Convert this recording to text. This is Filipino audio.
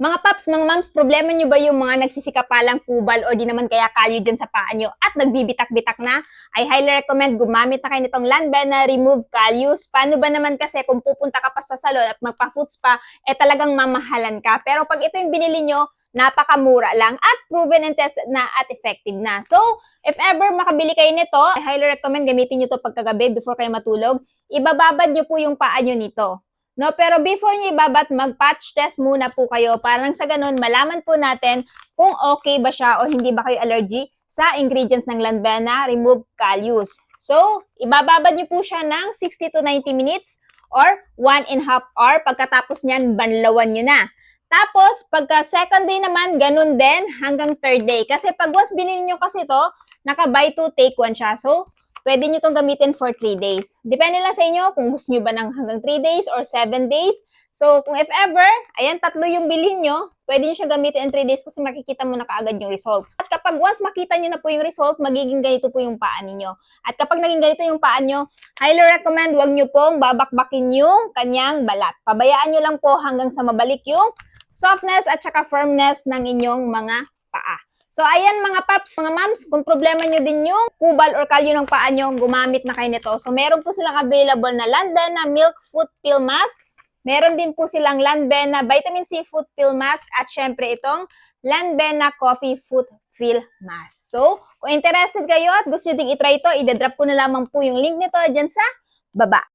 Mga paps, mga mams, problema nyo ba yung mga nagsisikapalang pubal o di naman kaya kalyo dyan sa paa nyo at nagbibitak-bitak na? I highly recommend gumamit na kayo nitong Lanvena Remove Calyus. Paano ba naman kasi kung pupunta ka pa sa salon at magpa-foot spa, talagang mamahalan ka. Pero pag ito yung binili nyo, napakamura lang at proven and tested na at effective na. So, if ever makabili kayo nito, I highly recommend gamitin nyo to pagkagabi before kayo matulog. Ibababad nyo po yung paa nyo nito. No, pero before niyo ibabat, mag-patch test muna po kayo. Parang sa ganun, malaman po natin kung okay ba siya o hindi ba kayo allergy sa ingredients ng Lanvena Remove Calyus. So, ibababad niyo po siya ng 60 to 90 minutes or 1.5 hour. Pagkatapos niyan, banlawan niyo na. Tapos, pagka second day naman, ganun din hanggang third day. Kasi pag once binili niyo kasi ito, naka-buy 2, take 1 siya. So, pwede nyo itong gamitin for 3 days. Depende lang sa inyo kung gusto nyo ba ng hanggang 3 days or 7 days. So, kung if ever, ayan, 3 yung bilhin nyo, pwede nyo siya gamitin in 3 days kasi makikita mo na kaagad yung result. At kapag once makita nyo na po yung result, magiging ganito po yung paa ninyo. At kapag naging ganito yung paa nyo, highly recommend wag nyo pong babakbakin yung kanyang balat. Pabayaan nyo lang po hanggang sa mabalik yung softness at saka firmness ng inyong mga paa. So, ayan mga paps, mga mams, kung problema nyo din yung kubal or kalyo ng paa nyo, gumamit na kayo nito. So, meron po silang available na Lanvena Milk Foot Peel Mask. Meron din po silang Lanvena Vitamin C Foot Peel Mask at syempre itong Lanvena Coffee Foot Peel Mask. So, kung interested kayo at gusto nyo ding itry ito, idadrop ko na lamang po yung link nito dyan sa baba.